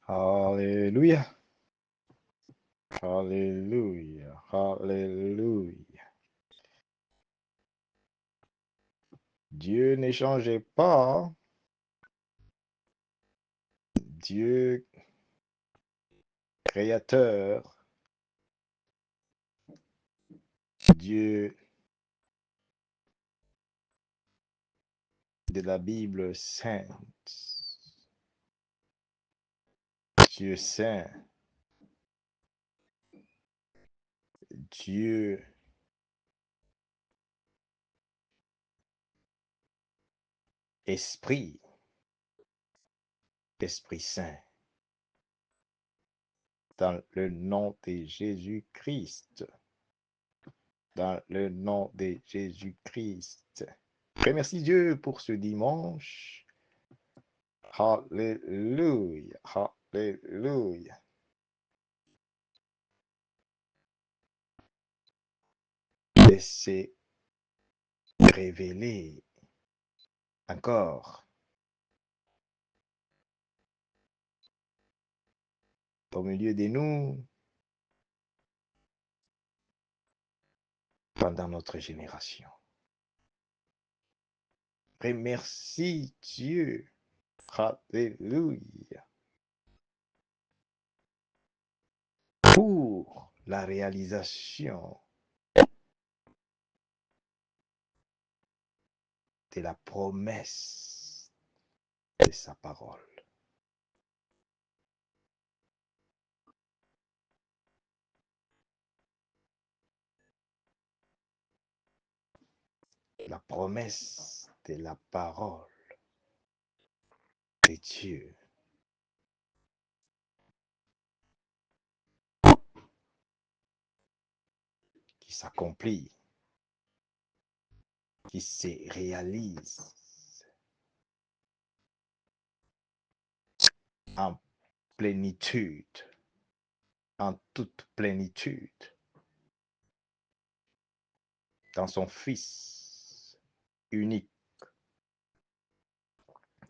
Alléluia. Alléluia. Alléluia. Dieu ne changeait pas. Dieu créateur. Dieu de la Bible sainte. Dieu saint. Dieu Esprit. Esprit Saint. Dans le nom de Jésus-Christ. Dans le nom de Jésus-Christ. Remercie Dieu pour ce dimanche. Alléluia. Alléluia. Laissez révéler encore au milieu de nous pendant notre génération. Remercie Dieu. Alléluia. Pour la réalisation de la promesse de sa parole. La promesse de la parole de Dieu. Qui s'accomplit, qui se réalise en plénitude, en toute plénitude, dans son Fils unique,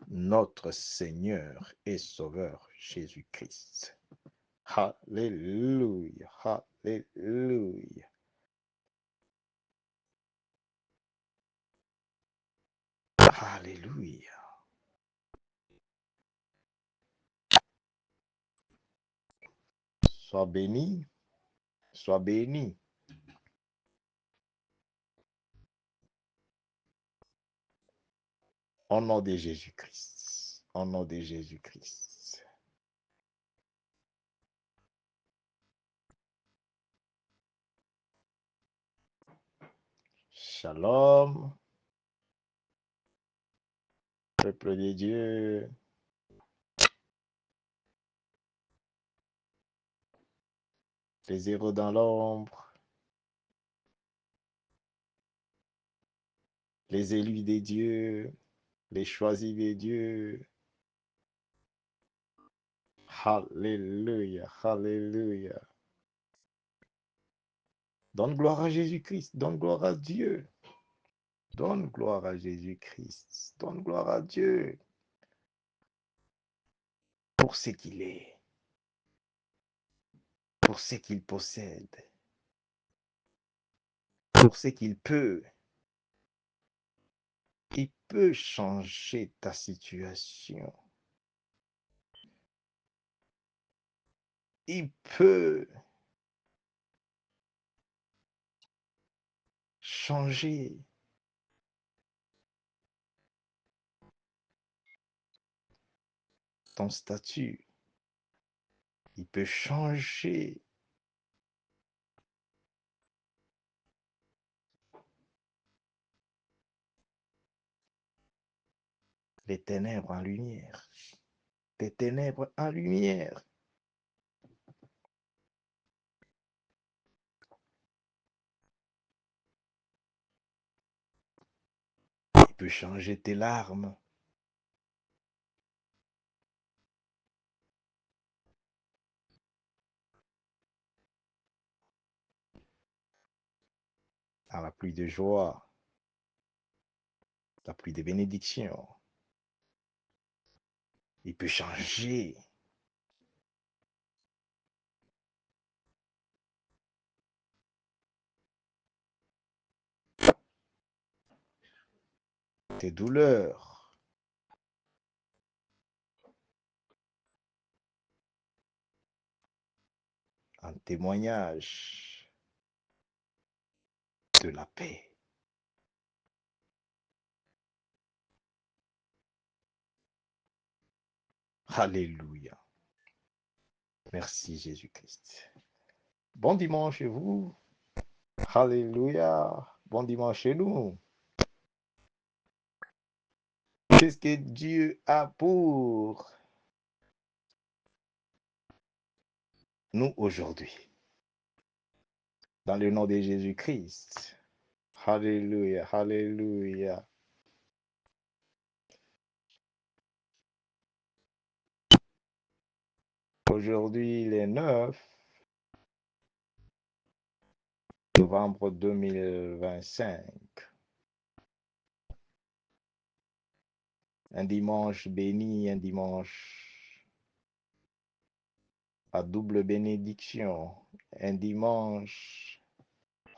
notre Seigneur et Sauveur Jésus-Christ. Alléluia, alléluia. Alléluia. Sois béni, sois béni. Au nom de Jésus-Christ, au nom de Jésus-Christ. Shalom, peuple de Dieu. Les héros dans l'ombre, les élus des dieux, les choisis des dieux. Alléluia, alléluia. Donne gloire à Jésus-Christ, donne gloire à Dieu. Donne gloire à Jésus-Christ, donne gloire à Dieu pour ce qu'il est, pour ce qu'il possède, pour ce qu'il peut. Il peut changer ta situation. Il peut changer ton statut. Il peut changer les ténèbres en lumière, des ténèbres en lumière. Il peut changer tes larmes en la pluie de joie, la pluie de bénédiction. Il peut changer tes douleurs. Un témoignage de la paix. Alléluia. Merci Jésus-Christ. Bon dimanche chez vous. Alléluia. Bon dimanche chez nous. Qu'est-ce que Dieu a pour nous aujourd'hui? Dans le nom de Jésus-Christ. Alléluia. Alléluia. Aujourd'hui, il est 9 novembre 2025. Un dimanche béni, un dimanche à double bénédiction, un dimanche,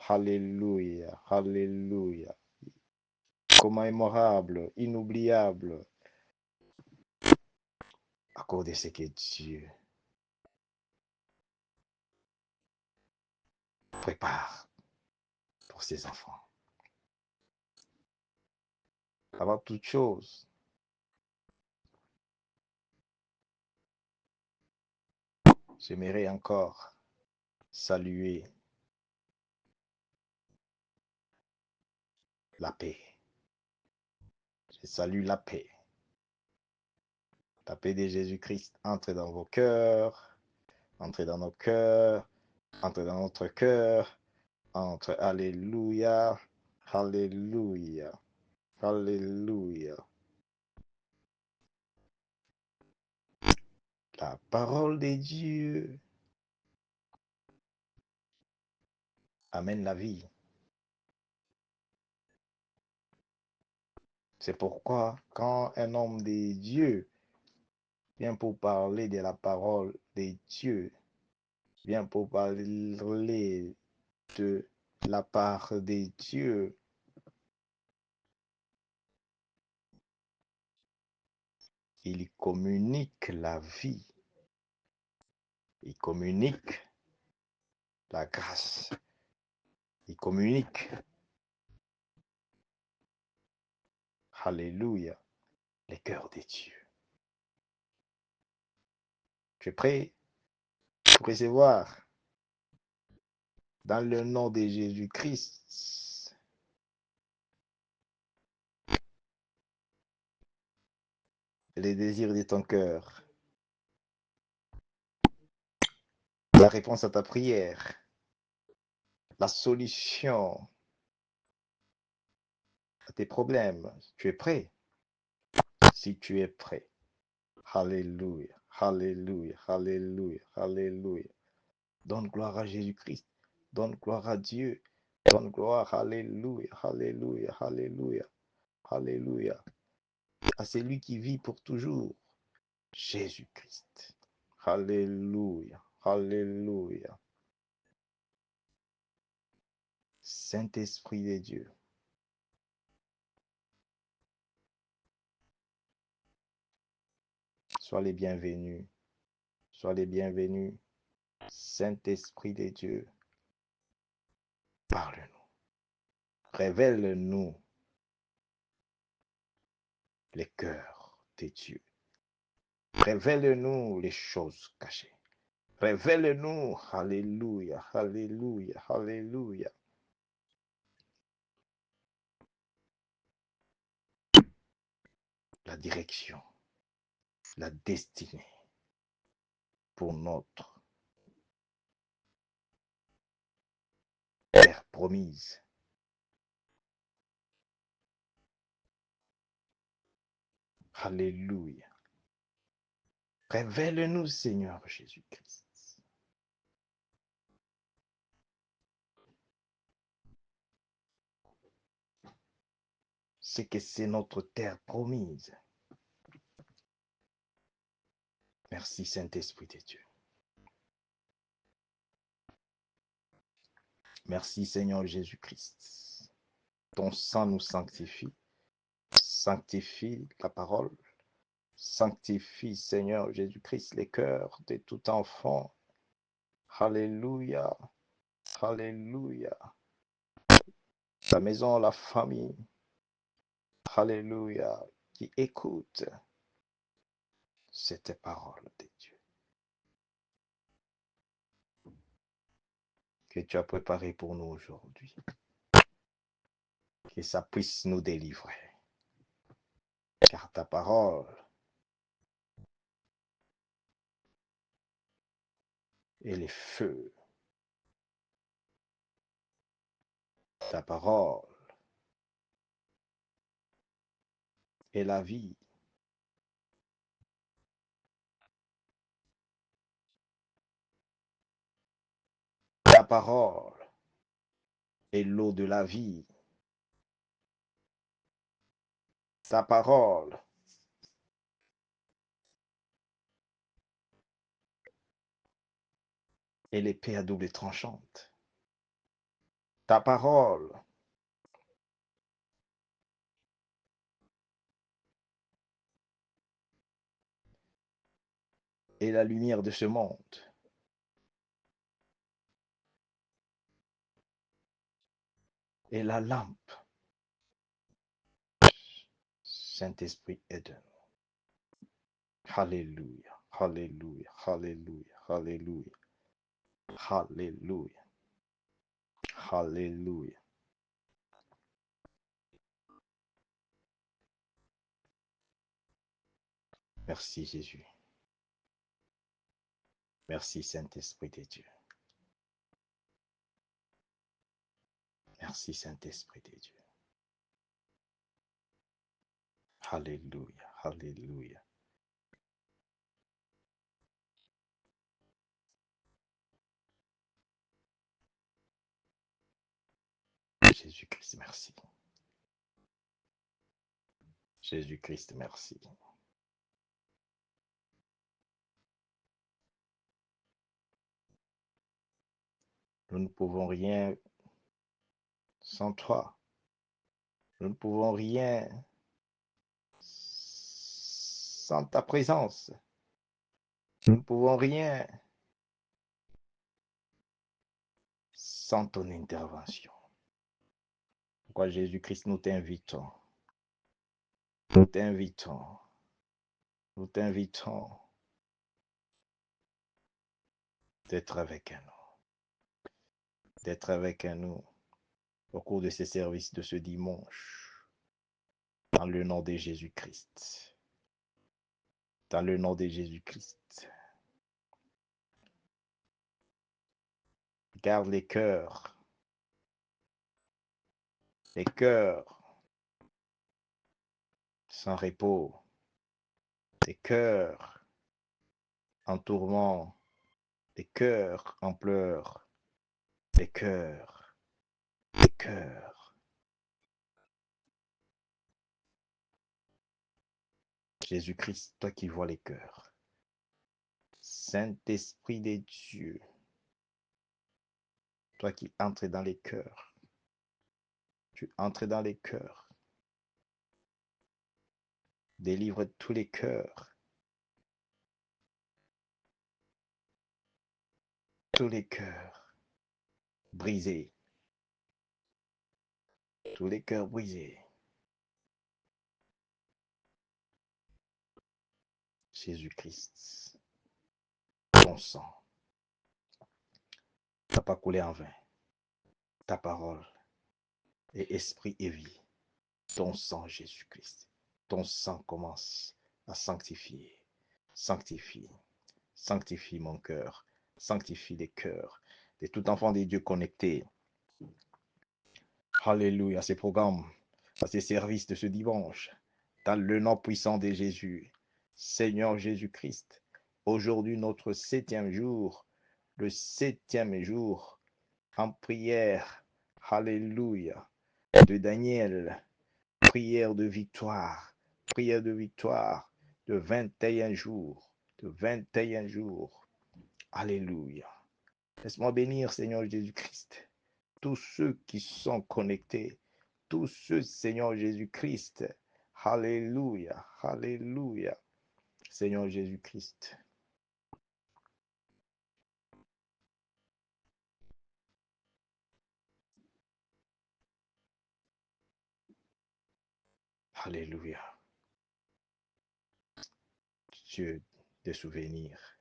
alléluia, alléluia, commémorable, inoubliable, à cause de ce que Dieu prépare pour ses enfants. Avant toute chose, j'aimerais encore saluer la paix. Je salue la paix. La paix de Jésus-Christ entre dans vos cœurs, entre dans nos cœurs, entre dans notre cœur, entre alléluia, alléluia, alléluia. La parole de Dieu amène la vie. C'est pourquoi quand un homme de Dieu vient pour parler de la parole de Dieu, vient pour parler de la part de Dieu, il communique la vie, il communique la grâce, il communique, alléluia, les cœurs de Dieu. Tu es prêt pour recevoir dans le nom de Jésus-Christ les désirs de ton cœur, la réponse à ta prière, la solution à tes problèmes. Tu es prêt? Si tu es prêt, alléluia, alléluia, alléluia, alléluia. Donne gloire à Jésus-Christ, donne gloire à Dieu, donne gloire, alléluia, alléluia, alléluia, alléluia, à celui qui vit pour toujours, Jésus-Christ. Alléluia, alléluia. Saint-Esprit de Dieu, sois les bienvenus, sois les bienvenus. Saint-Esprit de Dieu, parle-nous, révèle-nous les cœurs de Dieu, révèle-nous les choses cachées, révèle-nous, alléluia, alléluia, alléluia, la direction, la destinée pour notre terre promise. Alléluia. Révèle-nous, Seigneur Jésus-Christ. C'est que c'est notre terre promise. Merci, Saint-Esprit de Dieu. Merci, Seigneur Jésus-Christ. Ton sang nous sanctifie. Sanctifie la parole. Sanctifie, Seigneur Jésus-Christ, les cœurs de tout enfant. Alléluia. Alléluia. La maison, la famille. Alléluia. Qui écoute cette parole de Dieu que tu as préparée pour nous aujourd'hui. Que ça puisse nous délivrer. Car ta parole est le feu. Ta parole est la vie. Ta parole est l'eau de la vie. Ta parole est l'épée à double tranchante. Ta parole est la lumière de ce monde. Et la lampe. Saint-Esprit, aide-nous. Alléluia, alléluia, alléluia, alléluia, alléluia, alléluia. Merci Jésus. Merci Saint-Esprit de Dieu. Merci Saint-Esprit de Dieu. Alléluia, alléluia. Jésus-Christ, merci. Jésus-Christ, merci. Nous ne pouvons rien sans toi. Nous ne pouvons rien sans ta présence. Nous ne pouvons rien sans ton intervention. Pourquoi Jésus-Christ, nous t'invitons. Nous t'invitons. Nous t'invitons d'être avec nous. D'être avec nous au cours de ces services de ce dimanche. Dans le nom de Jésus-Christ. Dans le nom de Jésus-Christ. Garde les cœurs. Les cœurs sans repos. Les cœurs en tourment. Les cœurs en pleurs. Les cœurs. Les cœurs. Jésus-Christ, toi qui vois les cœurs. Saint-Esprit de Dieu, toi qui entres dans les cœurs. Tu entres dans les cœurs. Délivre tous les cœurs. Tous les cœurs brisés. Tous les cœurs brisés. Jésus-Christ, ton sang n'a pas coulé en vain. Ta parole est esprit et vie. Ton sang, Jésus-Christ. Ton sang commence à sanctifier. Sanctifie. Sanctifie mon cœur. Sanctifie les cœurs de tout enfant de Dieu connecté. Alléluia, à ces programmes, à ces services de ce dimanche. Dans le nom puissant de Jésus. Seigneur Jésus-Christ, aujourd'hui notre 7e jour, le 7e jour en prière, alléluia, de Daniel, prière de victoire de 21 jours, alléluia. Laisse-moi bénir, Seigneur Jésus-Christ, tous ceux qui sont connectés, tous ceux, Seigneur Jésus-Christ, Alléluia. Alléluia. Seigneur Jésus-Christ. Alléluia. Dieu des souvenirs.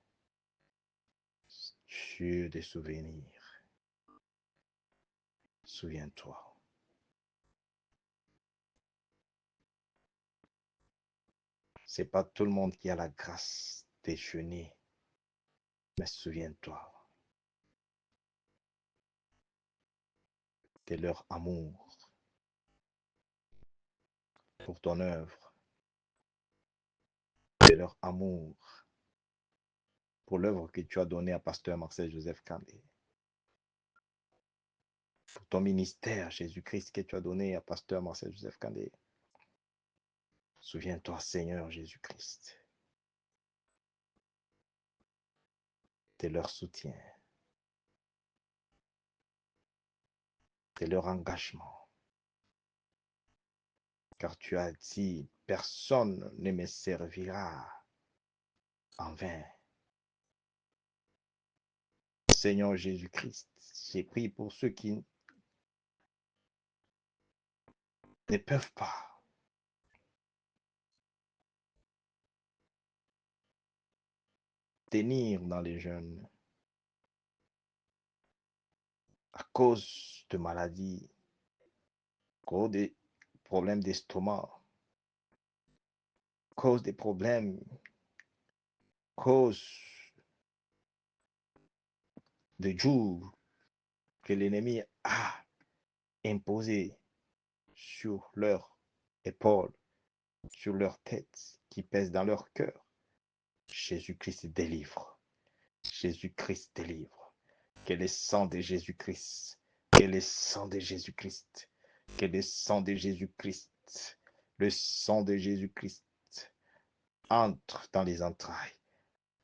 Dieu des souvenirs. Souviens-toi. C'est pas tout le monde qui a la grâce d'échouer, mais souviens-toi de leur amour pour ton œuvre, de leur amour pour l'œuvre que tu as donnée à Pasteur Marcel Joseph Kandé, pour ton ministère, Jésus-Christ, que tu as donné à Pasteur Marcel Joseph Kandé. Souviens-toi, Seigneur Jésus-Christ, de leur soutien, de leur engagement. Car tu as dit, personne ne me servira en vain. Seigneur Jésus-Christ, j'ai prié pour ceux qui ne peuvent pas tenir dans les jeûnes à cause de maladies, à cause des problèmes d'estomac, à cause des problèmes, à cause des jours que l'ennemi a imposés sur leurs épaules, sur leur tête, qui pèsent dans leur cœur. Jésus-Christ délivre. Jésus-Christ délivre. Que le sang de Jésus-Christ, que le sang de Jésus-Christ, que le sang de Jésus-Christ, le sang de Jésus-Christ entre dans les entrailles,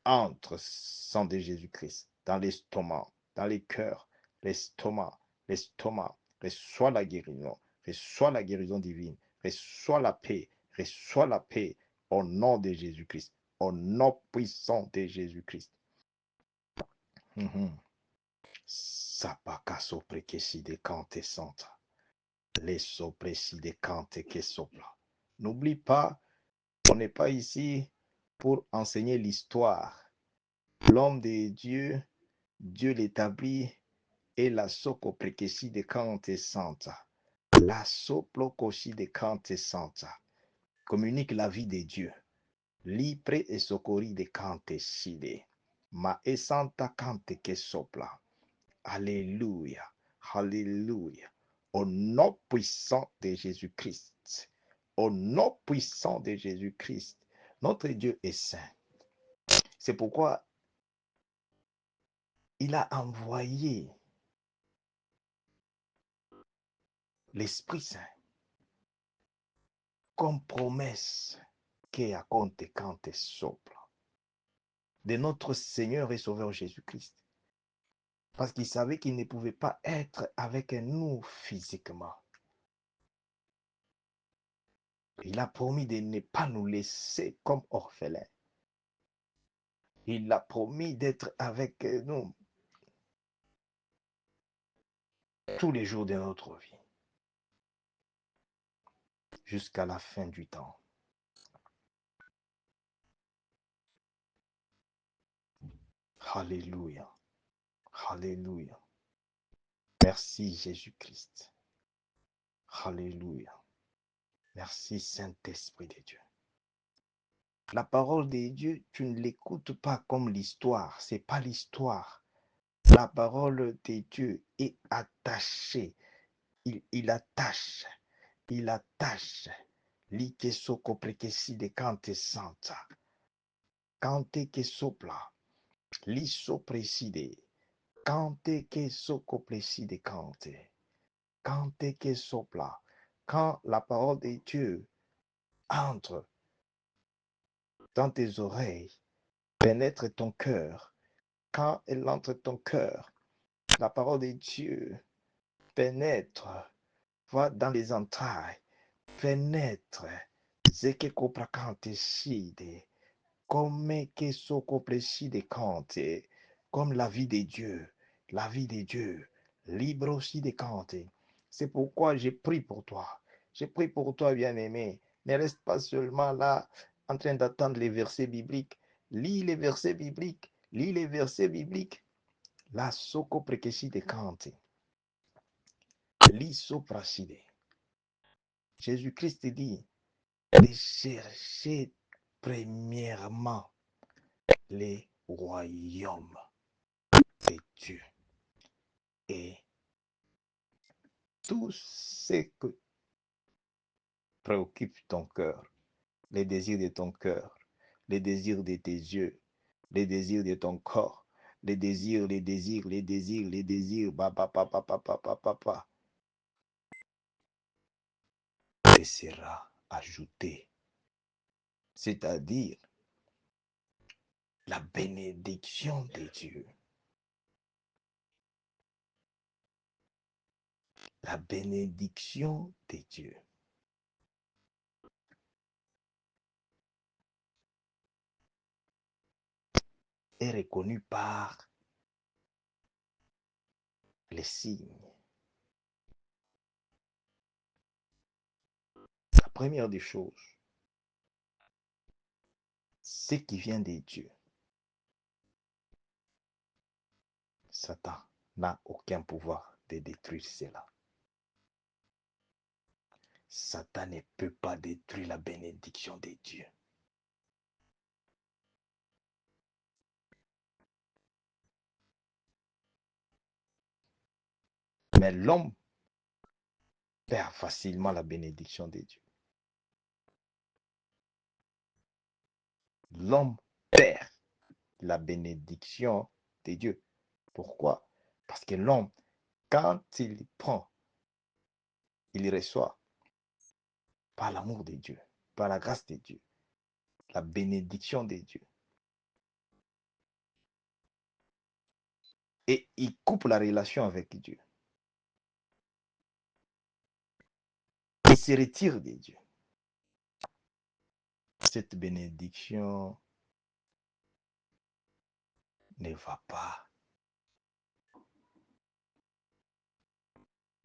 entre sang de Jésus-Christ dans l'estomac, dans les cœurs, l'estomac, reçois la guérison divine, reçois la paix au nom de Jésus-Christ, au nom puissant de Jésus-Christ. Sapaka soprekesi de kante santa. Les sopresi de kante que sopla. N'oublie pas, on n'est pas ici pour enseigner l'histoire. L'homme de Dieu, Dieu l'établit, et la soprekesi de kante santa. La soplokoshi de kante santa. Communique la vie de Dieu. Lipre et socori de kante side. Ma e santa kante que sopla. Alléluia, alléluia. Au nom puissant de Jésus-Christ, au nom puissant de Jésus-Christ, notre Dieu est saint. C'est pourquoi il a envoyé l'Esprit Saint comme promesse que a compte quand sopra de notre Seigneur et Sauveur Jésus-Christ. Parce qu'il savait qu'il ne pouvait pas être avec nous physiquement. Il a promis de ne pas nous laisser comme orphelins. Il a promis d'être avec nous tous les jours de notre vie, jusqu'à la fin du temps. Alléluia. Alléluia. Merci Jésus-Christ. Alléluia. Merci Saint-Esprit de Dieu. La parole de Dieu, tu ne l'écoutes pas comme l'histoire. Ce n'est pas l'histoire. La parole de Dieu est attachée. Il attache. Il attache. Like soko prekesi de kante santa. Kante ke sopla. Li sopreside. Kante ke soko preside kante. Kante ke sopla. Quand la parole de Dieu entre dans tes oreilles, pénètre ton cœur. Quand elle entre ton cœur, la parole de Dieu pénètre, va dans les entrailles, pénètre Zeke kopra kante shide. Comme que soko pleshide kante. Comme la vie de Dieu. La vie de Dieu. Libre aussi de kante. C'est pourquoi j'ai prié pour toi. J'ai prié pour toi, bien-aimé. Ne reste pas seulement là en train d'attendre les versets bibliques. Lis les versets bibliques. Lis les versets bibliques. La soko prekeshide kante. Lis soprashide. Jésus-Christ dit de chercher premièrement les royaumes de Dieu. Et tout ce que préoccupe ton cœur, les désirs de ton cœur, les désirs de tes yeux, les désirs de ton corps, les désirs, papa, te sera ajouté. C'est-à-dire la bénédiction de Dieu. La bénédiction de Dieu. Est reconnue par les signes. La première des choses, ce qui vient de Dieu. Satan n'a aucun pouvoir de détruire cela. Satan ne peut pas détruire la bénédiction de Dieu. Mais l'homme perd facilement la bénédiction de Dieu. L'homme perd la bénédiction de Dieu. Pourquoi? Parce que l'homme, quand il prend, il reçoit par l'amour de Dieu, par la grâce de Dieu, la bénédiction de Dieu. Et il coupe la relation avec Dieu. Il se retire de Dieu. Cette bénédiction ne va pas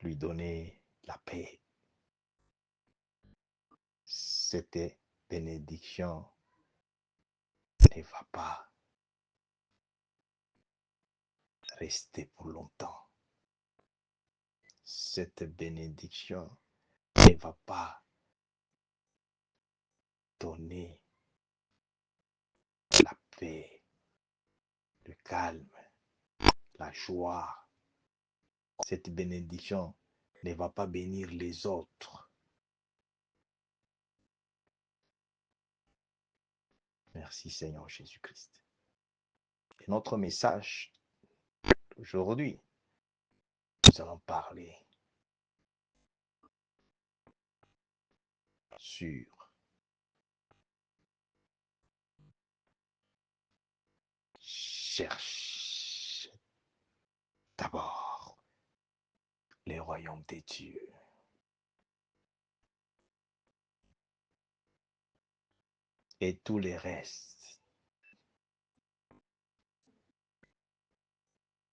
lui donner la paix. Cette bénédiction ne va pas rester pour longtemps. Cette bénédiction ne va pas donner la paix, le calme, la joie. Cette bénédiction ne va pas bénir les autres. Merci Seigneur Jésus-Christ. Et notre message aujourd'hui, nous allons parler sur cherche d'abord les royaumes des dieux. Et tous les restes,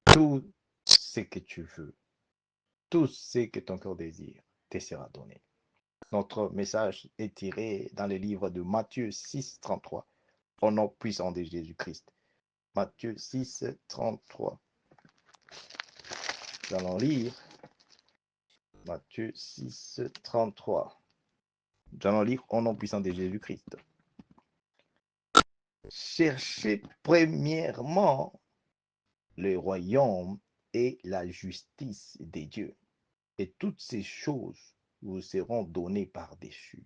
tout ce que tu veux, tout ce que ton cœur désire, te sera donné. Notre message est tiré dans le livre de Matthieu 6, 33, au nom puissant de Jésus-Christ. Matthieu 6, 33. Nous allons lire Matthieu 6, 33. Nous allons lire au nom puissant de Jésus-Christ. Cherchez premièrement le royaume et la justice de Dieu, et toutes ces choses vous seront données par-dessus.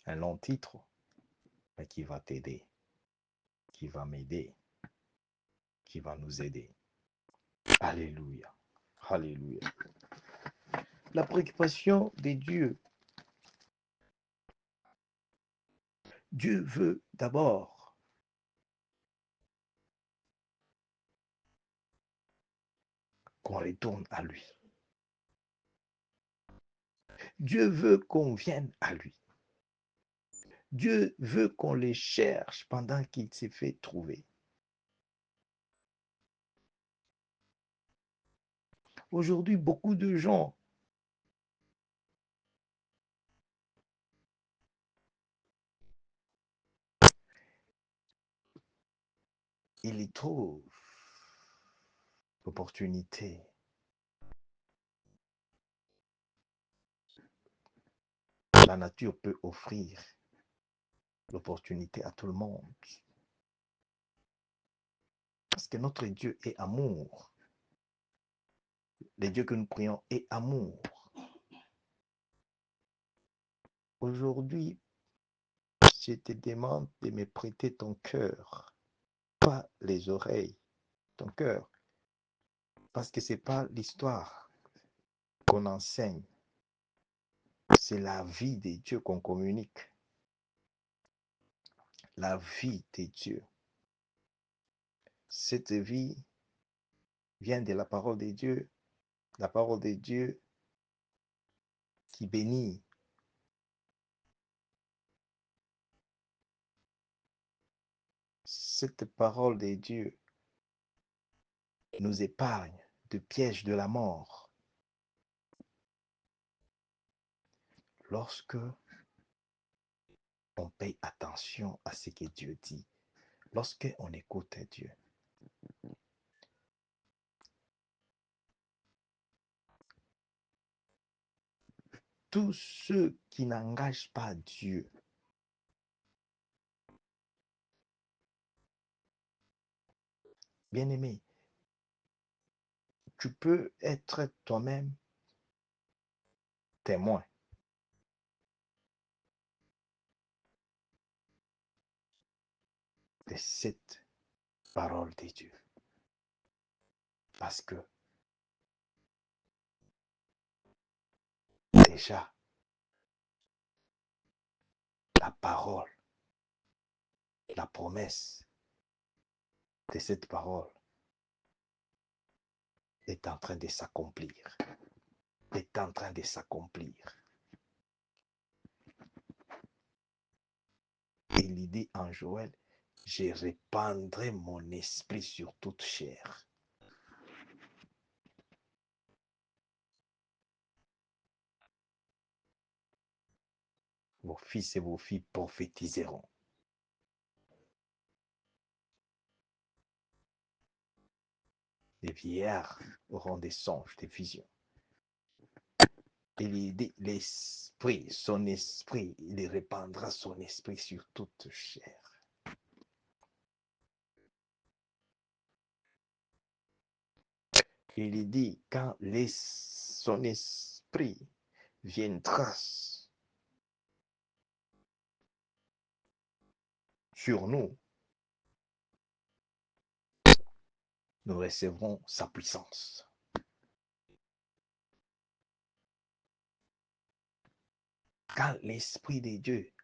Un long titre, mais qui va t'aider, qui va m'aider, qui va nous aider. Alléluia. Alléluia. La préoccupation de Dieu. Dieu veut d'abord qu'on retourne à lui. Dieu veut qu'on vienne à lui. Dieu veut qu'on les cherche pendant qu'il s'est fait trouver. Aujourd'hui, beaucoup de gens ils y trouvent l'opportunité. La nature peut offrir l'opportunité à tout le monde. Parce que notre Dieu est amour. Le Dieu que nous prions est amour. Aujourd'hui, je te demande de me prêter ton cœur, pas les oreilles, ton cœur. Parce que ce n'est pas l'histoire qu'on enseigne, c'est la vie de Dieu qu'on communique. La vie de Dieu. Cette vie vient de la parole de Dieu. La parole de Dieu qui bénit. Cette parole de Dieu nous épargne du piège de la mort. Lorsque on paye attention à ce que Dieu dit, lorsque on écoute Dieu. Tous ceux qui n'engagent pas Dieu, bien-aimé, tu peux être toi-même témoin de cette parole de Dieu. Parce que déjà, la parole, la promesse de cette parole est en train de s'accomplir. Est en train de s'accomplir. Et il dit en Joël, je répandrai mon esprit sur toute chair. Vos fils et vos filles prophétiseront. Les vieillards auront des songes, des visions. Il dit, l'esprit, son esprit, il répandra son esprit sur toute chair. Il dit, quand son esprit viendra sur nous, nous recevrons sa puissance. Quand l'Esprit de Dieu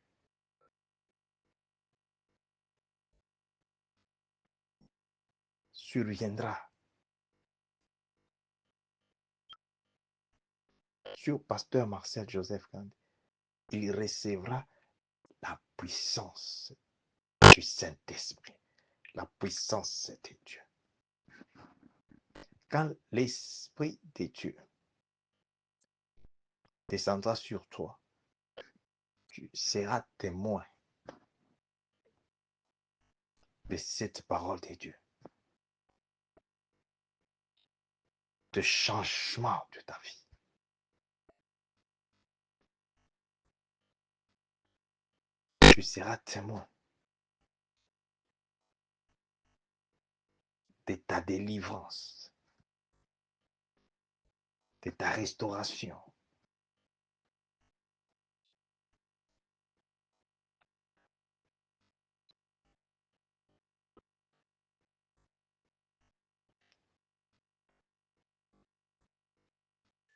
surviendra sur Pasteur Marcel Joseph Kand, il recevra la puissance du Saint-Esprit, la puissance de Dieu. Quand l'Esprit de Dieu descendra sur toi, tu seras témoin de cette parole de Dieu, de changement de ta vie. Tu seras témoin de ta délivrance, de ta restauration.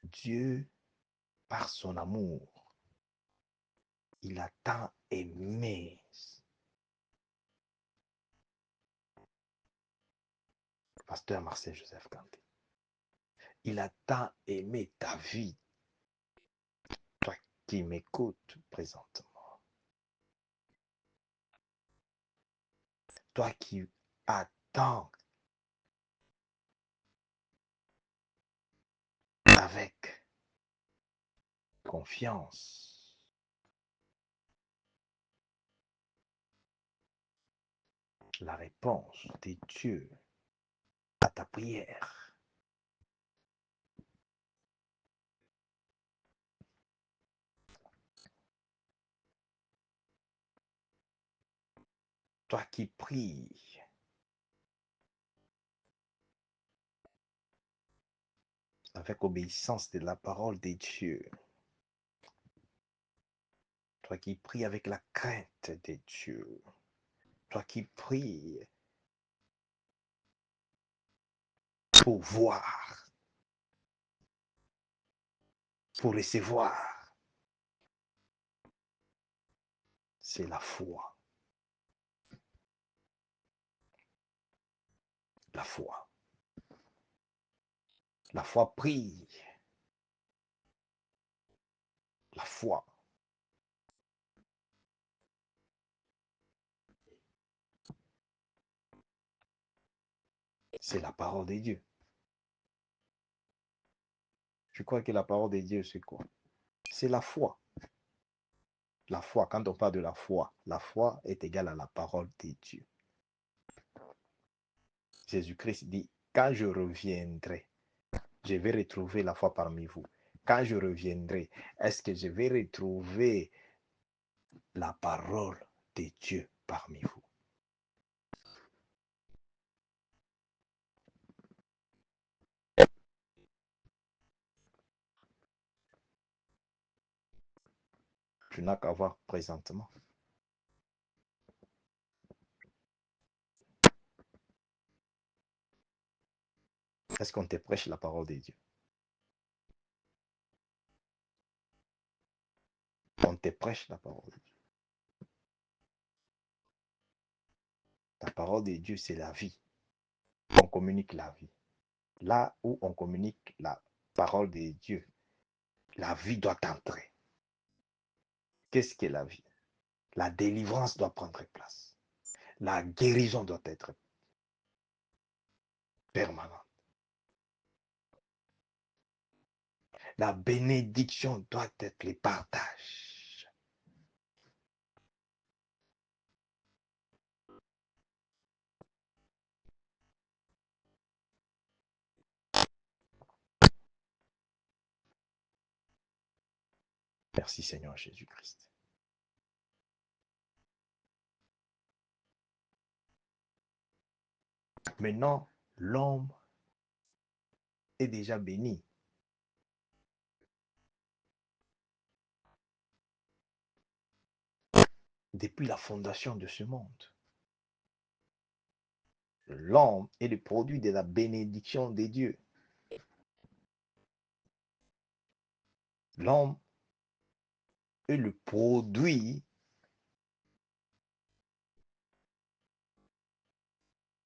Dieu, par son amour, il a tant aimé Pasteur Marcel Joseph Kanté. Il a tant aimé ta vie, toi qui m'écoute présentement, toi qui attends avec confiance la réponse de Dieu à ta prière. Toi qui pries avec obéissance de la parole de Dieu. Toi qui pries avec la crainte de Dieu. Toi qui pries pour voir, pour recevoir. C'est la foi. La foi. La foi prie. La foi. C'est la parole de Dieu. Je crois que la parole de Dieu, c'est quoi? C'est la foi. La foi, quand on parle de la foi est égale à la parole de Dieu. Jésus-Christ dit, quand je reviendrai, je vais retrouver la foi parmi vous. Quand je reviendrai, est-ce que je vais retrouver la parole de Dieu parmi vous? Tu n'as qu'à voir présentement. Est-ce qu'on te prêche la parole de Dieu? On te prêche la parole de Dieu. La parole de Dieu, c'est la vie. On communique la vie. Là où on communique la parole de Dieu, la vie doit entrer. Qu'est-ce que la vie? La délivrance doit prendre place. La guérison doit être permanente. La bénédiction doit être le partage. Merci Seigneur Jésus-Christ. Maintenant, l'homme est déjà béni. Depuis la fondation de ce monde. L'homme est le produit de la bénédiction de Dieu. L'homme est le produit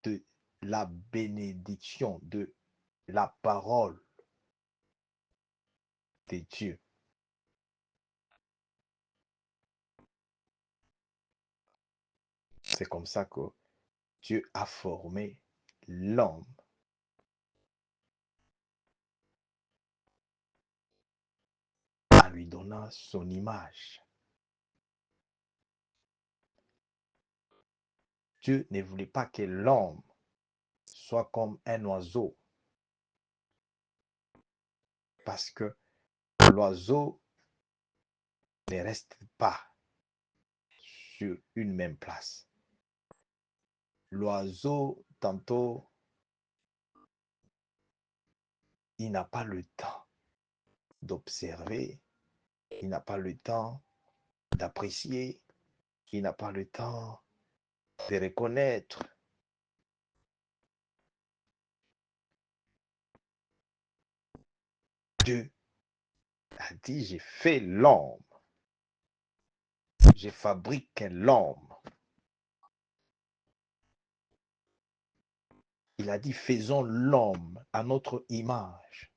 de la bénédiction, de la parole de Dieu. C'est comme ça que Dieu a formé l'homme en lui donnant son image. Dieu ne voulait pas que l'homme soit comme un oiseau, parce que l'oiseau ne reste pas sur une même place. L'oiseau, tantôt, il n'a pas le temps d'observer, il n'a pas le temps d'apprécier, il n'a pas le temps de reconnaître. Dieu a dit, j'ai fait l'homme, j'ai fabriqué l'homme. Il a dit, faisons l'homme à notre image.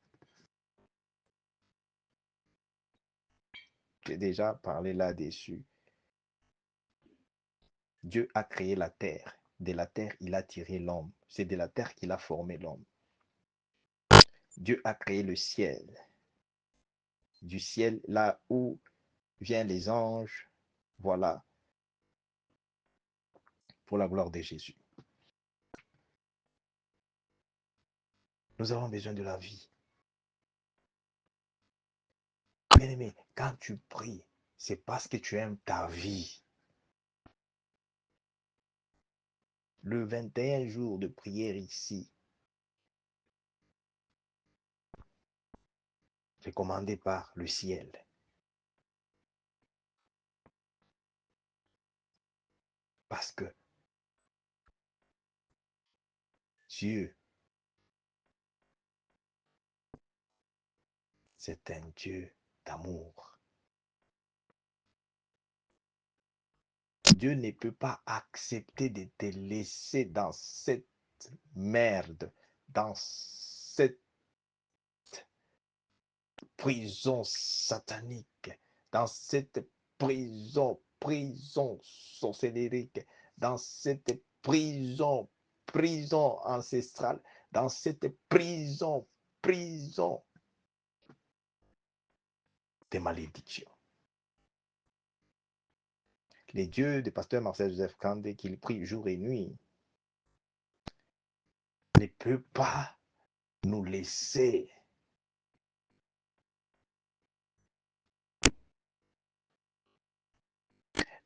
J'ai déjà parlé là-dessus. Dieu a créé la terre. De la terre, il a tiré l'homme. C'est de la terre qu'il a formé l'homme. Dieu a créé le ciel. Du ciel, là où viennent les anges, voilà, pour la gloire de Jésus. Nous avons besoin de la vie. Bien-aimé, quand tu pries, c'est parce que tu aimes ta vie. Le 21 jours de prière ici, c'est commandé par le ciel. Parce que Dieu, c'est un Dieu d'amour. Dieu ne peut pas accepter de te laisser dans cette merde, dans cette prison satanique, dans cette prison sorcellérique, dans cette prison ancestrale, dans cette prison de malédiction. Les dieux de pasteur Marcel Joseph Kandé, qu'il prie jour et nuit, ne peut pas nous laisser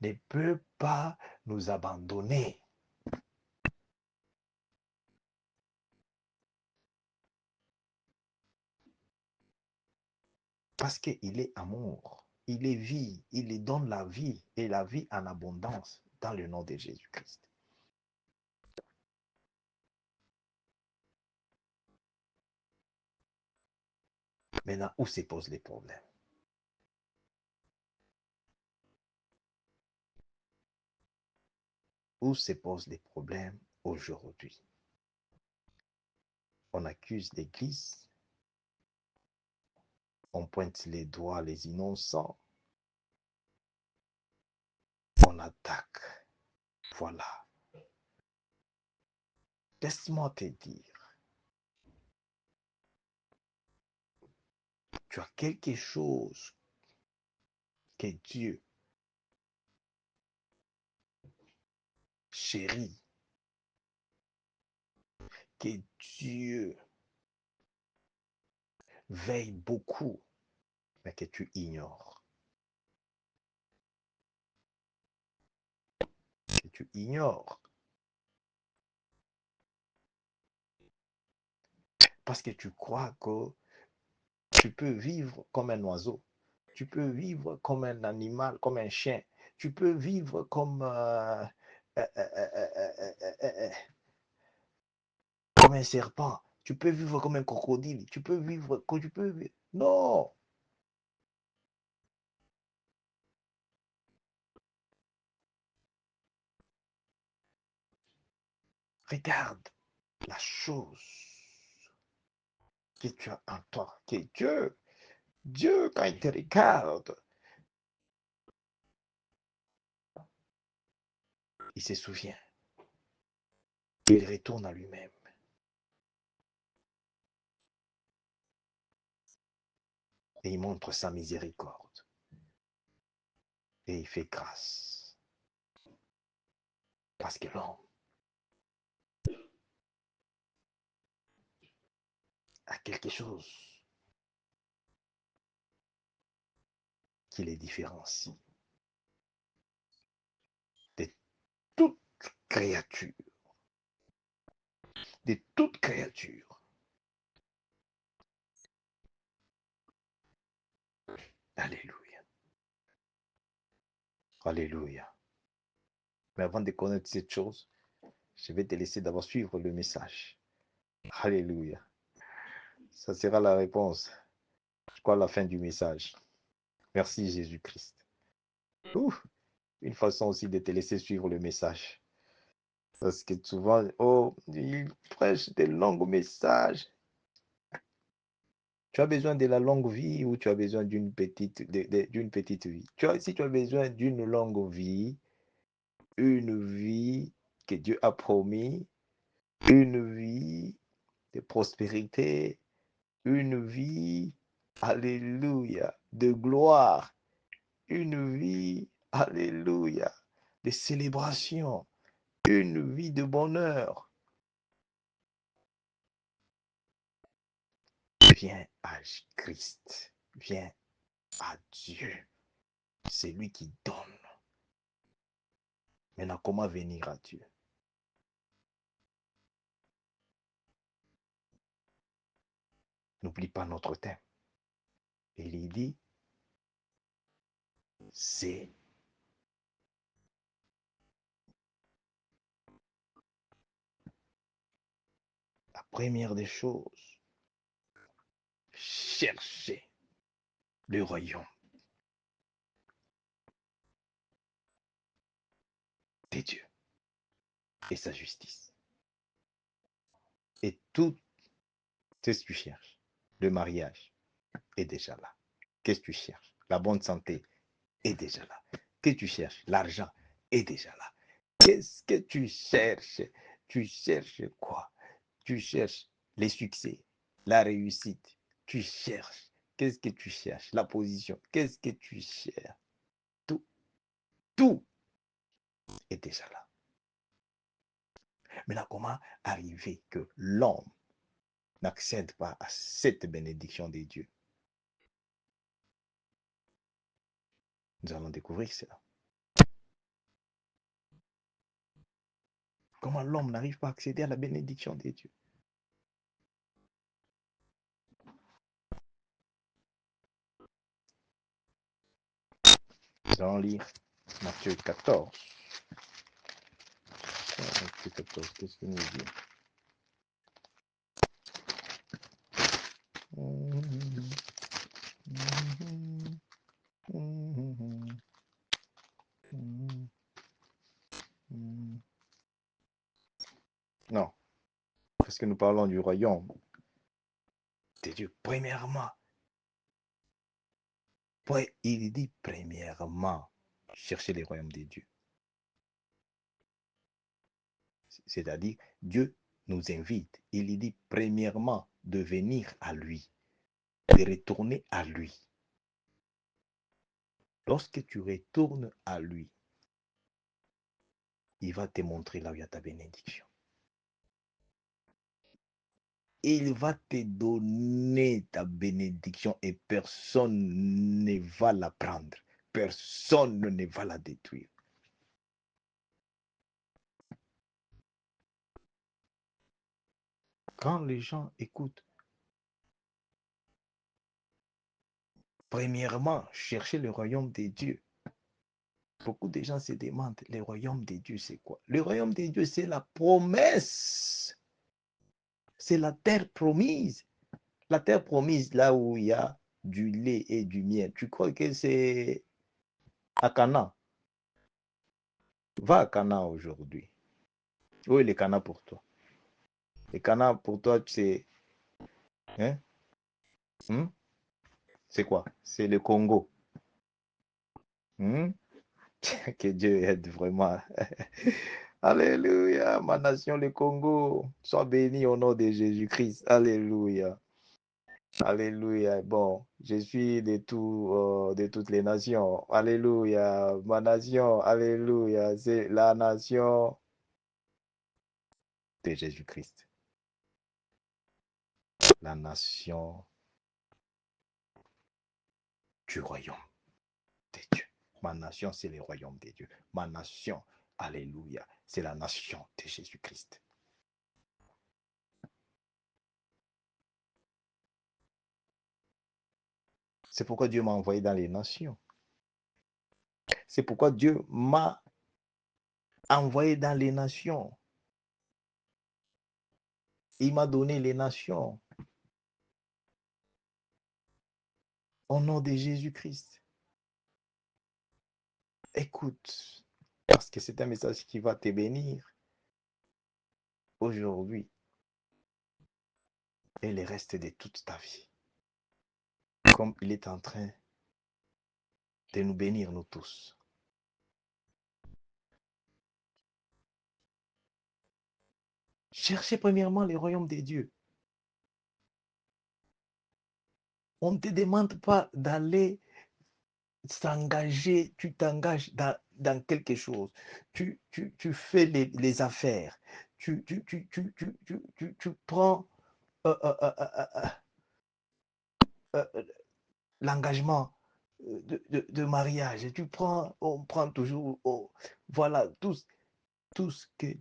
ne peut pas nous abandonner. Parce qu'il est amour, il est vie, il donne la vie et la vie en abondance dans le nom de Jésus-Christ. Maintenant, où se posent les problèmes? Où se posent les problèmes aujourd'hui? On accuse l'Église, on pointe les doigts les innocents, on attaque. Voilà. Laisse-moi te dire, tu as quelque chose que Dieu chérit, que Dieu veille beaucoup, mais que tu ignores. Que tu ignores. Parce que tu crois que tu peux vivre comme un oiseau. Tu peux vivre comme un animal, comme un chien. Tu peux vivre comme comme un serpent. Tu peux vivre comme un crocodile. Tu peux vivre comme tu peux vivre. Non. Regarde la chose que tu as en toi. Que Dieu, quand il te regarde, il se souvient. Il retourne à lui-même. Et il montre sa miséricorde. Et il fait grâce. Parce que l'homme a quelque chose qui les différencie de toute créature. De toute créature. Alléluia. Alléluia. Mais avant de connaître cette chose, je vais te laisser d'abord suivre le message. Alléluia. Ça sera la réponse. Je crois à la fin du message. Merci Jésus-Christ. Une façon aussi de te laisser suivre le message. Parce que souvent, il prêche des longs messages. Tu as besoin de la longue vie ou tu as besoin d'une petite vie? Si tu as besoin d'une longue vie, une vie que Dieu a promis, une vie de prospérité, une vie, alléluia, de gloire, une vie, alléluia, de célébration, une vie de bonheur. Viens à Christ, viens à Dieu. C'est lui qui donne. Maintenant, comment venir à Dieu? N'oublie pas notre thème. Il dit, c'est la première des choses. Chercher le royaume de Dieu et sa justice. Et tout ce que tu cherches, le mariage est déjà là. Qu'est-ce que tu cherches? La bonne santé est déjà là. Qu'est-ce que tu cherches? L'argent est déjà là. Qu'est-ce que tu cherches? Tu cherches quoi? Tu cherches les succès, la réussite. Tu cherches. Qu'est-ce que tu cherches? La position. Qu'est-ce que tu cherches? Tout est déjà là. Maintenant, comment arriver que l'homme n'accède pas à cette bénédiction de Dieu? Nous allons découvrir cela. Comment l'homme n'arrive pas à accéder à la bénédiction de Dieu? Nous allons lire Matthieu 14. Matthieu 14, qu'est-ce qu'il nous dit? Non, parce que nous parlons du royaume de Dieu. Premièrement, il dit premièrement, chercher les royaumes de Dieu. C'est-à-dire, Dieu nous invite. Il dit premièrement de venir à lui, de retourner à lui. Lorsque tu retournes à lui, il va te montrer là où il y a ta bénédiction. Il va te donner ta bénédiction et personne ne va la prendre. Personne ne va la détruire. Quand les gens écoutent, premièrement, chercher le royaume des dieux. Beaucoup de gens se demandent, le royaume des dieux, c'est quoi? Le royaume des dieux, c'est la promesse. C'est la terre promise. La terre promise, là où il y a du lait et du miel. Tu crois que c'est à Cana? Va à Cana aujourd'hui. Où est le Cana pour toi? Le Cana pour toi, c'est... Hein? C'est quoi? C'est le Congo. Que Dieu aide vraiment. Alléluia, ma nation, le Congo. Sois béni au nom de Jésus-Christ. Alléluia. Alléluia. Bon, je suis de toutes les nations. Alléluia. Ma nation, alléluia. C'est la nation de Jésus-Christ. La nation du royaume de Dieu. Ma nation, c'est le royaume de Dieu. Ma nation, alléluia, c'est la nation de Jésus-Christ. C'est pourquoi Dieu m'a envoyé dans les nations. C'est pourquoi Dieu m'a envoyé dans les nations. Il m'a donné les nations. Au nom de Jésus-Christ. Écoute, parce que c'est un message qui va te bénir aujourd'hui et le reste de toute ta vie. comme il est en train de nous bénir, nous tous. Cherchez premièrement le royaume de Dieu. On ne te demande pas d'aller s'engager, tu t'engages dans quelque chose. Tu fais les affaires. Tu prends euh, l'engagement de mariage. Et on prend toujours, voilà, tout ce que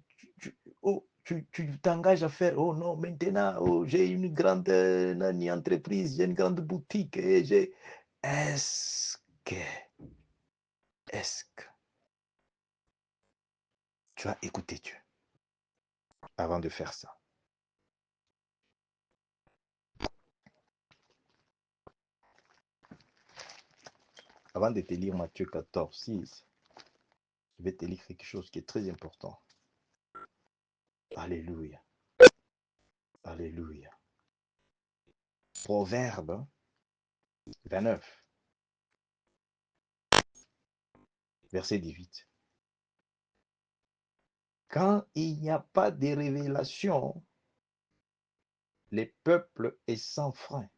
tu t'engages à faire. Oh non, maintenant, oh, j'ai une grande entreprise, j'ai une grande boutique. Et j'ai... Est-ce que, est-ce que tu as écouté Dieu avant de faire ça? Avant de te lire Matthieu 14, 6, je vais te lire quelque chose qui est très important. Alléluia. Alléluia. Proverbe 29, verset 18. Quand il n'y a pas de révélation, le peuple est sans frein.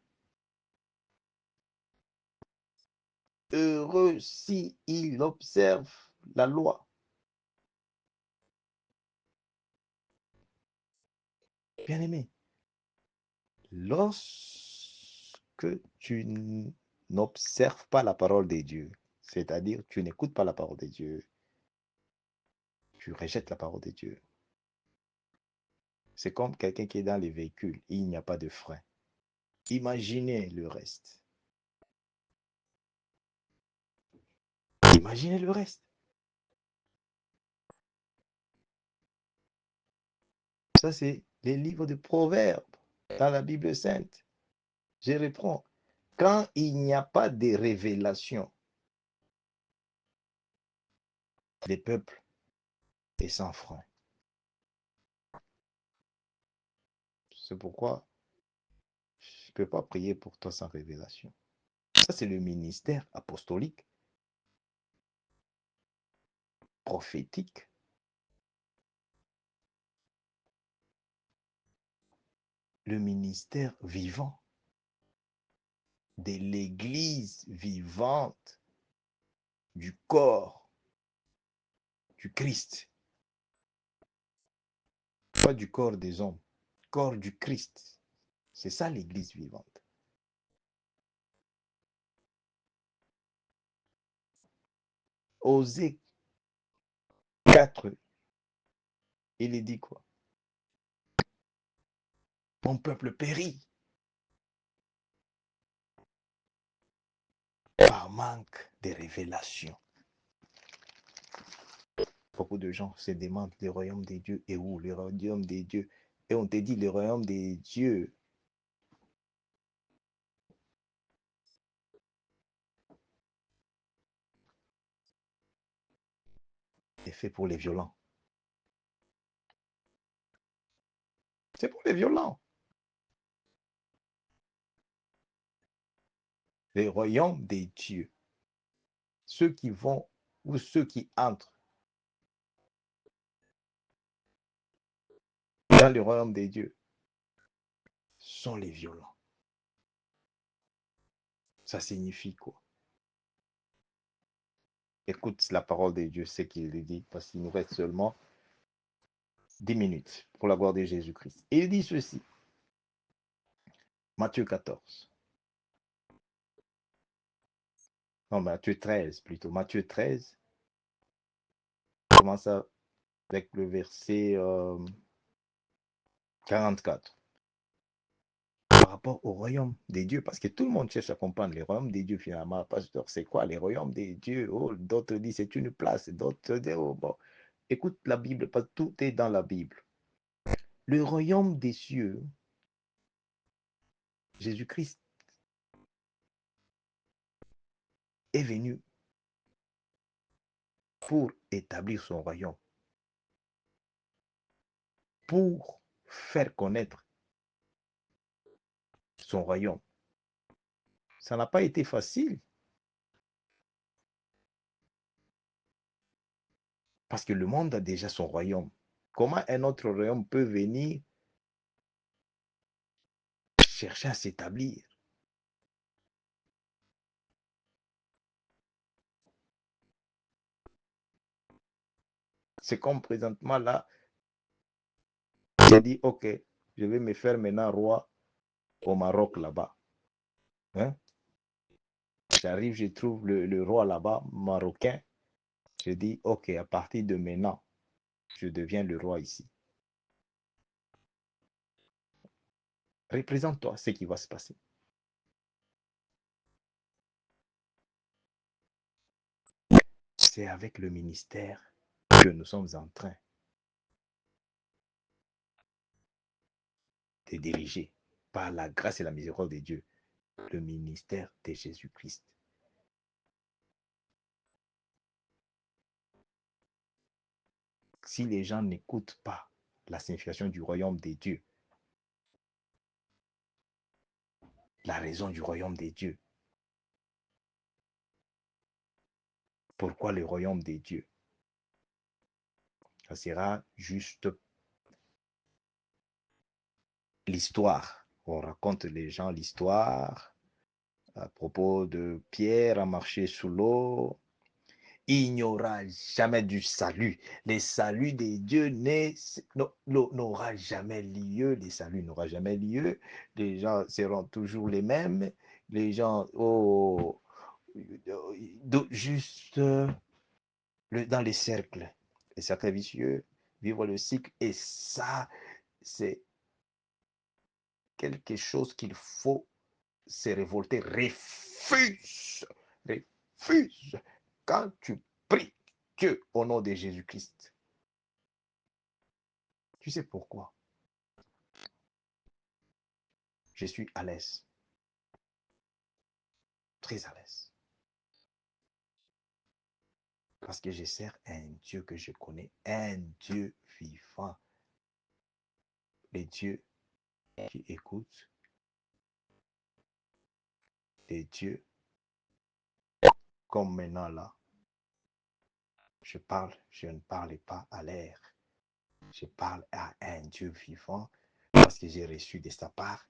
Heureux si il observe la loi. Bien-aimé, lorsque tu n'observes pas la parole de Dieu, c'est-à-dire tu n'écoutes pas la parole de Dieu, tu rejettes la parole de Dieu. C'est comme quelqu'un qui est dans les véhicules, il n'y a pas de frein. Imaginez le reste. Imaginez le reste. Ça, c'est les livres de Proverbes dans la Bible sainte. Je reprends. Quand il n'y a pas de révélation, le peuple est sans frein. C'est pourquoi je ne peux pas prier pour toi sans révélation. Ça, c'est le ministère apostolique, prophétique, le ministère vivant de l'Église vivante du corps du Christ. Pas du corps des hommes, corps du Christ. C'est ça l'Église vivante. Osée 4, il dit quoi? Mon peuple périt par manque de révélation. Beaucoup de gens se demandent le royaume des dieux est où? Le royaume des dieux. Et on te dit le royaume des dieux est fait pour les violents. C'est pour les violents. Le royaume des dieux. Ceux qui vont ou ceux qui entrent dans le royaume des dieux sont les violents. Ça signifie quoi? Écoute la parole de Dieu, ce qu'il dit, parce qu'il nous reste seulement 10 minutes pour la gloire de Jésus-Christ. Il dit ceci, Matthieu 14. Non, Matthieu 13 plutôt. Matthieu 13 commence avec le verset 44. Par rapport au royaume des dieux, parce que tout le monde cherche à comprendre le royaume des dieux finalement. Pasteur, c'est quoi le royaume des dieux? Oh, d'autres disent c'est une place, d'autres disent, oh, bon. Écoute la Bible, parce que tout est dans la Bible. Le royaume des cieux, Jésus-Christ est venu pour établir son royaume, pour faire connaître son royaume. Ça n'a pas été facile. Parce que le monde a déjà son royaume. Comment un autre royaume peut venir chercher à s'établir? C'est comme présentement là, j'ai dit, ok, je vais me faire maintenant roi au Maroc là-bas. Hein? J'arrive, je trouve le roi là-bas, marocain. Je dis, ok, à partir de maintenant, je deviens le roi ici. Représente-toi ce qui va se passer. C'est avec le ministère que nous sommes en train de diriger par la grâce et la miséricorde de Dieu, le ministère de Jésus-Christ. Si les gens n'écoutent pas la signification du royaume des dieux, la raison du royaume des dieux, pourquoi le royaume des dieux? Ça sera juste l'histoire. On raconte les gens l'histoire à propos de Pierre a marché sous l'eau. Il n'y aura jamais du salut. Le salut des dieux n'aura jamais lieu. Le salut n'aura jamais lieu. Les gens seront toujours les mêmes. Les gens, juste dans les cercles vicieux, vivre le cycle. Et ça, c'est quelque chose qu'il faut se révolter. Refuse. Refuse. Quand tu pries Dieu au nom de Jésus-Christ, tu sais pourquoi? Je suis à l'aise. Très à l'aise. Parce que je sers un Dieu que je connais, un Dieu vivant. Les dieux qui écoutent, les dieux comme maintenant là. Je ne parle pas à l'air. Je parle à un Dieu vivant parce que j'ai reçu de sa part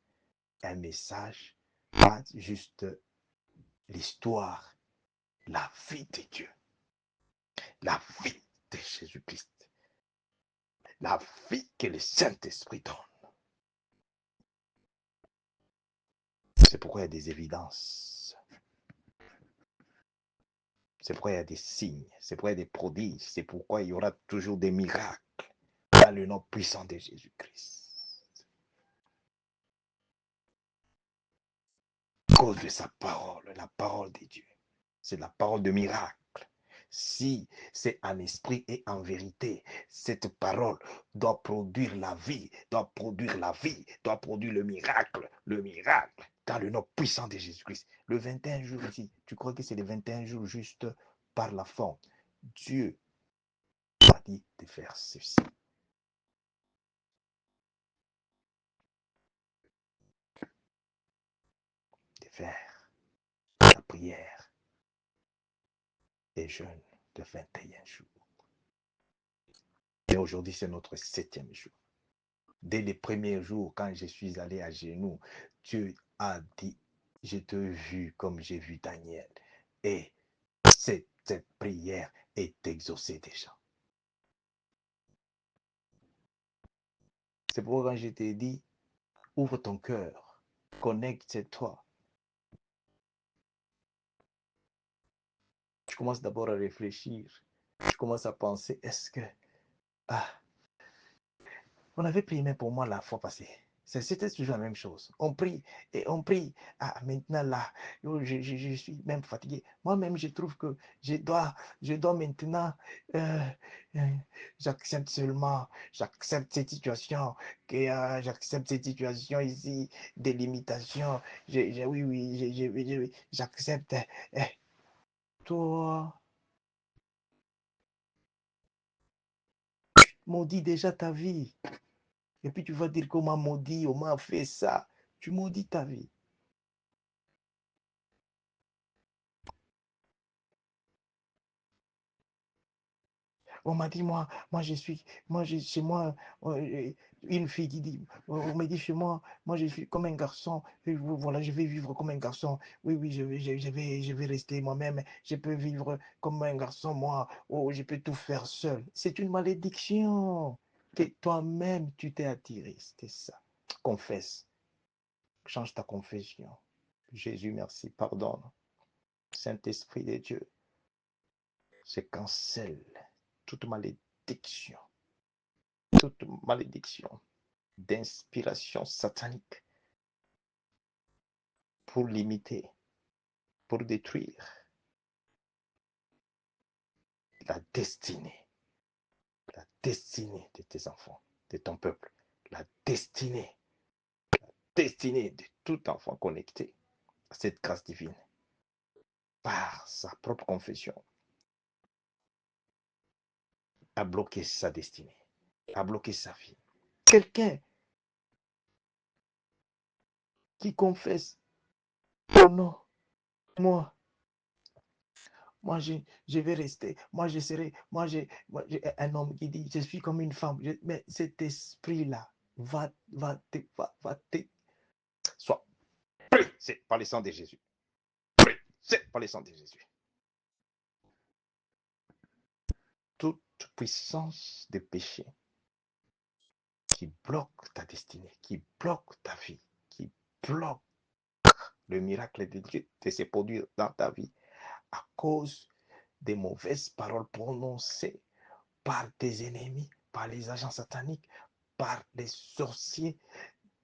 un message, pas juste l'histoire, la vie de Dieu, la vie de Jésus-Christ, la vie que le Saint-Esprit donne. C'est pourquoi il y a des évidences. C'est pourquoi il y a des signes. C'est pourquoi il y a des prodiges. C'est pourquoi il y aura toujours des miracles dans le nom puissant de Jésus-Christ. À cause de sa parole, la parole de Dieu. C'est la parole de miracle. Si c'est en esprit et en vérité, cette parole doit produire la vie, doit produire la vie, doit produire le miracle dans le nom puissant de Jésus-Christ. Le 21 jours ici, tu crois que c'est les 21 jours juste par la forme? Dieu a dit de faire ceci. De faire la prière et jeûne de 21 jours. Et aujourd'hui, c'est notre 7e jour. Dès les premiers jours, quand je suis allé à genoux, Dieu a dit, je te vu comme j'ai vu Daniel. Et cette prière est exaucée déjà. C'est pourquoi quand je t'ai dit, ouvre ton cœur, connecte-toi. Je commence d'abord à réfléchir. Je commence à penser, est-ce que... on avait prié même pour moi la fois passée. C'était toujours la même chose. On prie et on prie. Ah, maintenant là, je suis même fatigué. Moi-même, je trouve que je dois maintenant, euh, euh, j'accepte cette situation, j'accepte cette situation ici, des limitations. Oui, j'accepte. Eh, toi, maudis déjà ta vie. Et puis tu vas dire qu'on m'a maudit, on m'a fait ça. Tu maudis ta vie. On m'a dit, moi, chez moi, une fille qui dit, on m'a dit chez moi, je suis comme un garçon, et voilà, je vais vivre comme un garçon. Oui, oui, je vais rester moi-même, je peux vivre comme un garçon, moi, oh, je peux tout faire seul. C'est une malédiction que toi-même, tu t'es attiré, c'est ça. Confesse, change ta confession. Jésus, merci, pardonne. Saint-Esprit de Dieu, je cancelle toute malédiction d'inspiration satanique pour limiter, pour détruire la destinée de tes enfants, de ton peuple, la destinée de tout enfant connecté à cette grâce divine par sa propre confession, a bloqué sa destinée, a bloqué sa vie. Quelqu'un qui confesse, oh non, moi, je vais rester, un homme qui dit, je suis comme une femme, mais cet esprit-là soit brisé par le sang de Jésus. Brisé par le sang de Jésus. Toute puissance de péché qui bloque ta destinée, qui bloque ta vie, qui bloque le miracle de Dieu de se produire dans ta vie à cause des mauvaises paroles prononcées par tes ennemis, par les agents sataniques, par les sorciers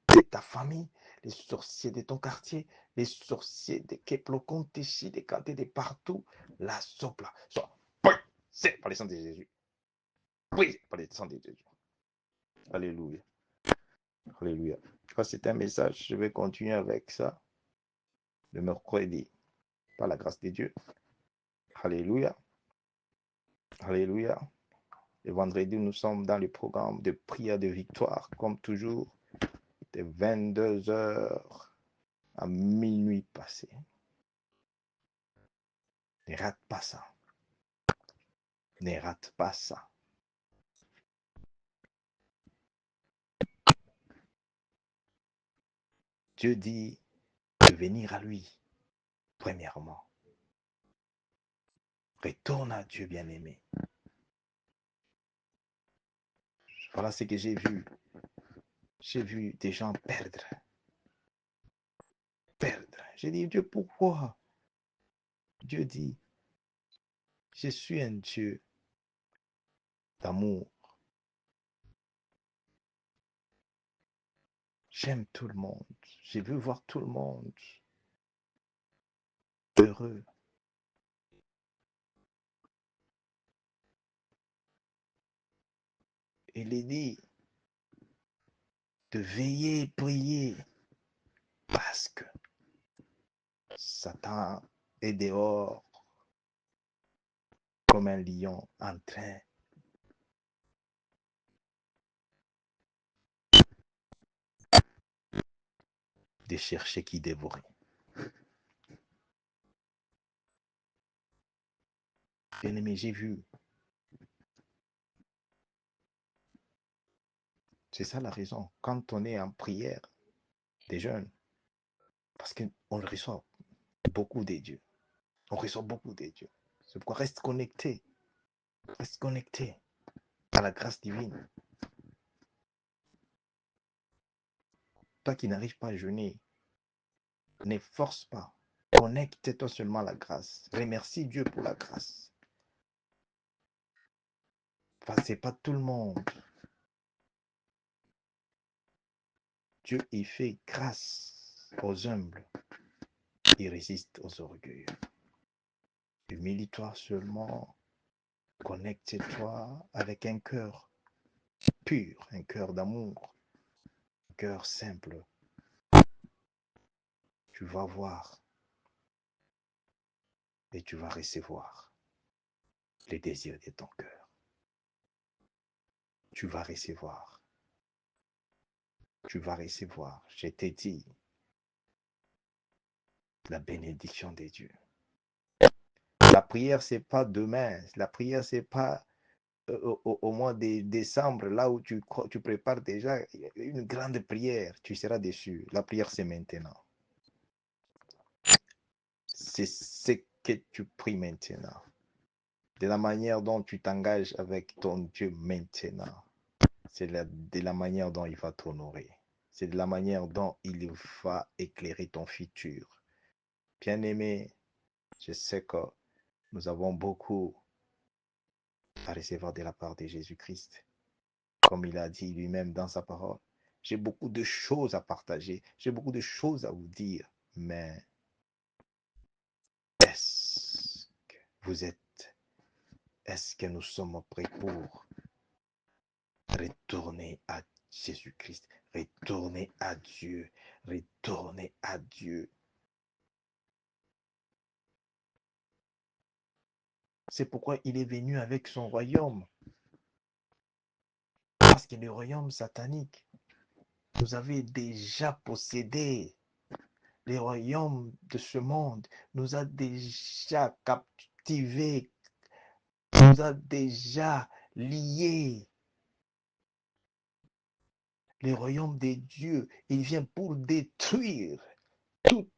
de ta famille, les sorciers de ton quartier, les sorciers de Keplokon, Tichi, de Kanté, de partout, la sopla, soit brisé par le sang de Jésus. Brisé par le sang de Jésus. Alléluia. Alléluia. C'est un message, je vais continuer avec ça le mercredi, par la grâce de Dieu. Alléluia. Alléluia. Le vendredi, nous sommes dans le programme de prière de victoire, comme toujours, de 22h à minuit passé. Ne rate pas ça. Ne rate pas ça. Dieu dit de venir à lui, premièrement. Retourne à Dieu bien-aimé. Voilà ce que j'ai vu. J'ai vu des gens perdre. J'ai dit, Dieu, pourquoi? Dieu dit, je suis un Dieu d'amour. J'aime tout le monde. Je veux voir tout le monde heureux. Il est dit de veiller et prier parce que Satan est dehors comme un lion en train de chercher qui dévorer. Bien-aimé, j'ai vu. C'est ça la raison. Quand on est en prière, des jeunes, parce qu'on reçoit beaucoup des dieux. On reçoit beaucoup des dieux. C'est pourquoi reste connecté. Reste connecté à la grâce divine. Toi qui n'arrives pas à jeûner, ne force pas. Connecte-toi seulement à la grâce. Remercie Dieu pour la grâce. Enfin, ce n'est pas tout le monde. Dieu, il fait grâce aux humbles. Il résiste aux orgueilleux. Humilie-toi seulement. Connecte-toi avec un cœur pur, un cœur d'amour, un cœur simple. Tu vas voir et tu vas recevoir les désirs de ton cœur. Tu vas recevoir. Tu vas recevoir. Je t'ai dit la bénédiction de Dieu. La prière, c'est pas demain. La prière, c'est pas au mois de décembre, là où tu prépares déjà une grande prière, tu seras déçu. La prière, c'est maintenant. C'est ce que tu pries maintenant. De la manière dont tu t'engages avec ton Dieu maintenant. C'est de la manière dont il va t'honorer. C'est de la manière dont il va éclairer ton futur. Bien-aimé, je sais que nous avons beaucoup à recevoir de la part de Jésus-Christ. Comme il a dit lui-même dans sa parole, j'ai beaucoup de choses à partager, j'ai beaucoup de choses à vous dire, mais est-ce que vous êtes, est-ce que nous sommes prêts pour retourner à Jésus-Christ, retourner à Dieu, retourner à Dieu? C'est pourquoi il est venu avec son royaume. Parce que le royaume satanique nous avait déjà possédé. Le royaume de ce monde nous a déjà captivés, nous a déjà liés. Le royaume de Dieu, il vient pour détruire toute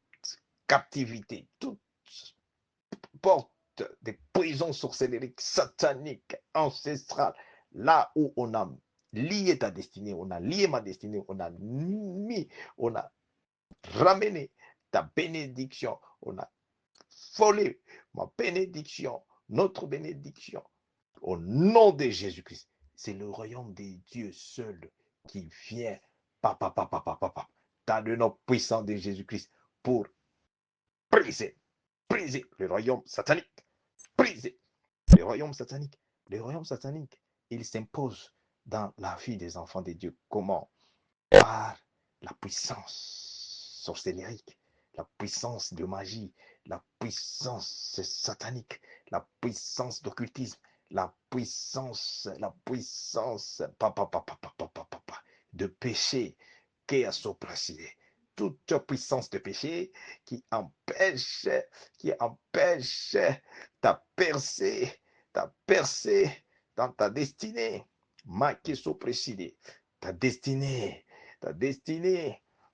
captivité, toute porte des prisons sorcellériques, sataniques, ancestrales, là où on a lié ta destinée, on a lié ma destinée, on a ramené ta bénédiction, on a volé ma bénédiction, notre bénédiction, au nom de Jésus-Christ. C'est le royaume de Dieu seul qui vient, dans le nom puissant de Jésus-Christ, pour briser le royaume satanique. Briser le royaume satanique. Le royaume satanique, il s'impose dans la vie des enfants de Dieu. Comment? Par la puissance sorcellérique, la puissance de magie, la puissance satanique, la puissance d'occultisme, la puissance de péché qui a sopracé. Toute puissance de péché qui empêche ta percée dans ta destinée. Ma qui sopracé. Ta destinée,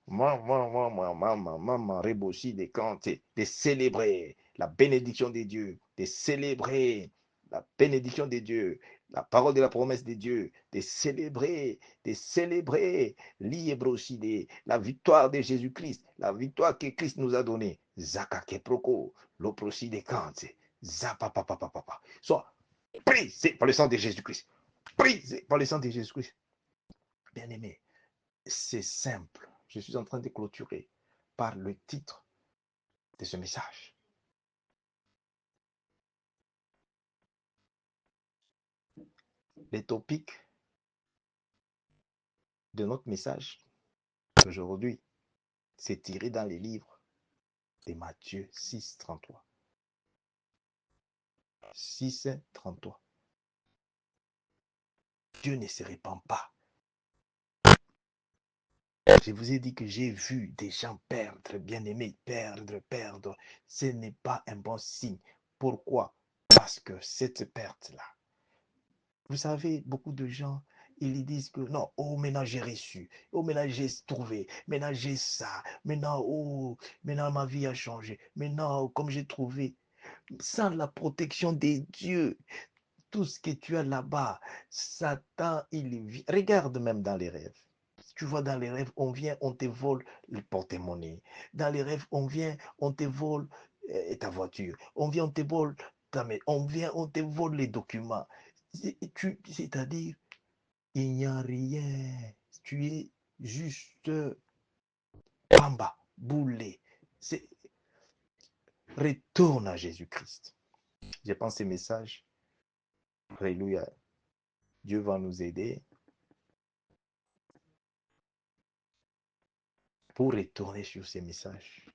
maman, rebossi des cantes, de célébrer la bénédiction de Dieu, de célébrer la bénédiction de Dieu, la parole de la promesse de Dieu, de célébrer, l'iebroside, la victoire de Jésus-Christ, la victoire que Christ nous a donnée. Zaka keproko, l'oprosi des cantes, zapapapapapa. Soit brisé par le sang de Jésus-Christ, brisé par le sang de Jésus-Christ. Bien-aimé, c'est simple. Je suis en train de clôturer par le titre de ce message. Les topics de notre message d'aujourd'hui, c'est tiré dans les livres de Matthieu 6, 33. 6, 33. Dieu ne se répand pas. Je vous ai dit que j'ai vu des gens perdre, bien-aimés, perdre. Ce n'est pas un bon signe. Pourquoi? Parce que cette perte-là, vous savez, beaucoup de gens, ils disent que non, oh, maintenant j'ai reçu, oh, maintenant j'ai trouvé, maintenant j'ai ça, maintenant, oh, maintenant ma vie a changé, maintenant, comme j'ai trouvé, sans la protection des dieux, tout ce que tu as là-bas, Satan, il vit. Regarde même dans les rêves. Tu vois, dans les rêves, on vient, on te vole le porte-monnaie. Dans les rêves, on vient, on te vole ta voiture. On vient, on te vole on vient, on te vole les documents. C'est-à-dire, il n'y a rien. Tu es juste pamba, boulet. Retourne à Jésus-Christ. Je pense que ces messages, alléluia, Dieu va nous aider pour retourner sur ces messages.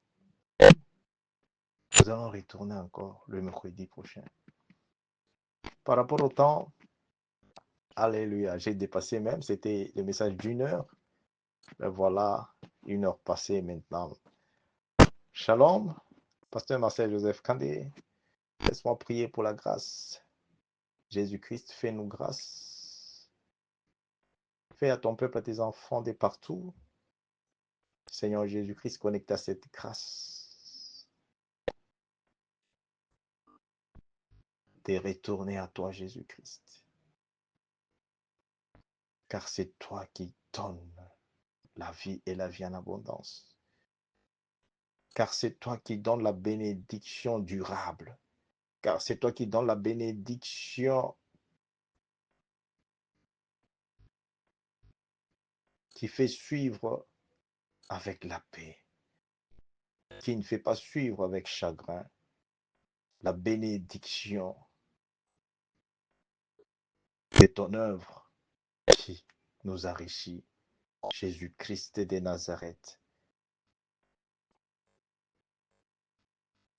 Nous allons retourner encore le mercredi prochain. Par rapport au temps, alléluia, j'ai dépassé même, c'était le message d'1 heure. Mais voilà, 1 heure passée maintenant. Shalom, pasteur Marcel Joseph Kandé. Laisse-moi prier pour la grâce Jésus-Christ, fais-nous grâce. Fais à ton peuple, à tes enfants de partout. Seigneur Jésus-Christ, connecte à cette grâce de retourner à toi, Jésus-Christ. Car c'est toi qui donnes la vie et la vie en abondance. Car c'est toi qui donnes la bénédiction durable. Car c'est toi qui donnes la bénédiction qui fait suivre avec la paix, qui ne fait pas suivre avec chagrin. La bénédiction de ton œuvre qui nous enrichit. Jésus-Christ de Nazareth.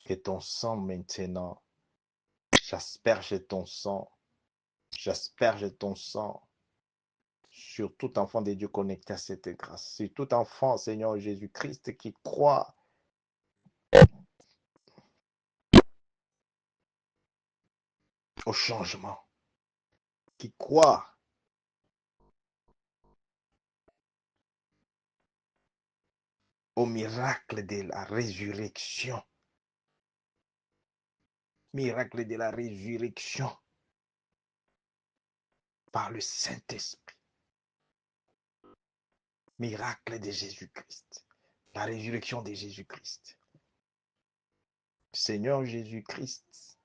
Que ton sang maintenant, j'asperge ton sang sur tout enfant de Dieu connecté à cette grâce, sur tout enfant, Seigneur Jésus-Christ, qui croit au changement, qui croit au miracle de la résurrection. Miracle de la résurrection par le Saint-Esprit. Miracle de Jésus-Christ. La résurrection de Jésus-Christ. Seigneur Jésus-Christ,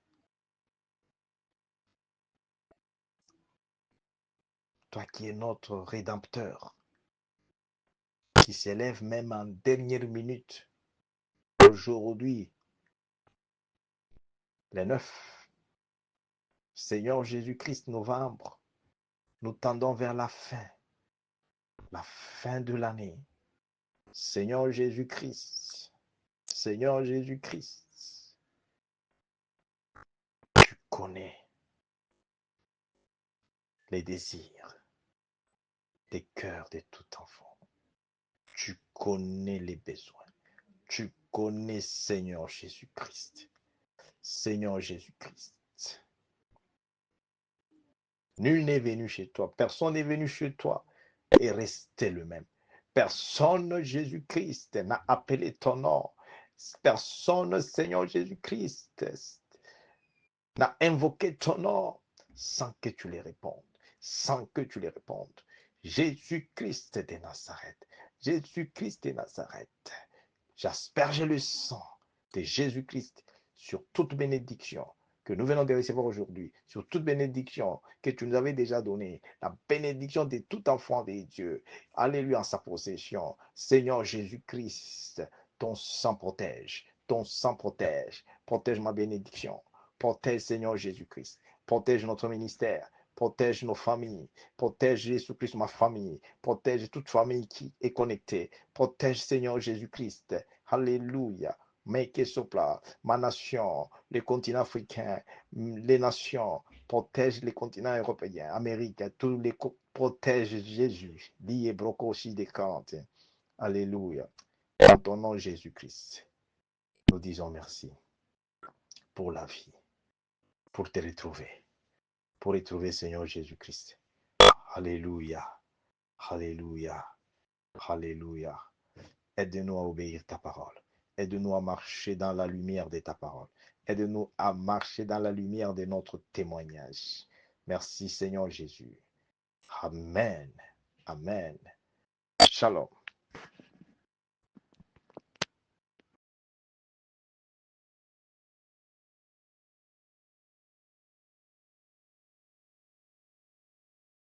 toi qui es notre Rédempteur, qui s'élève même en dernière minute, aujourd'hui, le 9, Seigneur Jésus-Christ, novembre, nous tendons vers la fin de l'année. Seigneur Jésus-Christ, Seigneur Jésus-Christ, tu connais les désirs des cœurs de tout enfant. Tu connais les besoins. Tu connais, Seigneur Jésus-Christ. Seigneur Jésus-Christ. Nul n'est venu chez toi. Personne n'est venu chez toi et resté le même. Personne, Jésus-Christ, n'a appelé ton nom. Personne, Seigneur Jésus-Christ, n'a invoqué ton nom sans que tu les répondes. Sans que tu les répondes. Jésus-Christ de Nazareth. Jésus-Christ de Nazareth. J'asperge le sang de Jésus-Christ sur toute bénédiction que nous venons de recevoir aujourd'hui, sur toute bénédiction que tu nous avais déjà donnée, la bénédiction de tout enfant de Dieu. Alléluia en sa possession. Seigneur Jésus-Christ, ton sang protège, ton sang protège. Protège ma bénédiction. Protège, Seigneur Jésus-Christ. Protège notre ministère. Protège nos familles. Protège Jésus-Christ, ma famille. Protège toute famille qui est connectée. Protège, Seigneur Jésus-Christ. Alléluia. Make sopla, ma nation, les continents africains, les nations, protège les continents européens, Amérique, tous les protège Jésus. Lié broco aussi des cantes. Alléluia. En ton nom, Jésus-Christ, nous disons merci pour la vie, pour te retrouver, pour retrouver Seigneur Jésus-Christ. Alléluia. Alléluia. Alléluia. Aide-nous à obéir ta parole. Aide-nous à marcher dans la lumière de ta parole. Aide-nous à marcher dans la lumière de notre témoignage. Merci Seigneur Jésus. Amen. Amen. Shalom.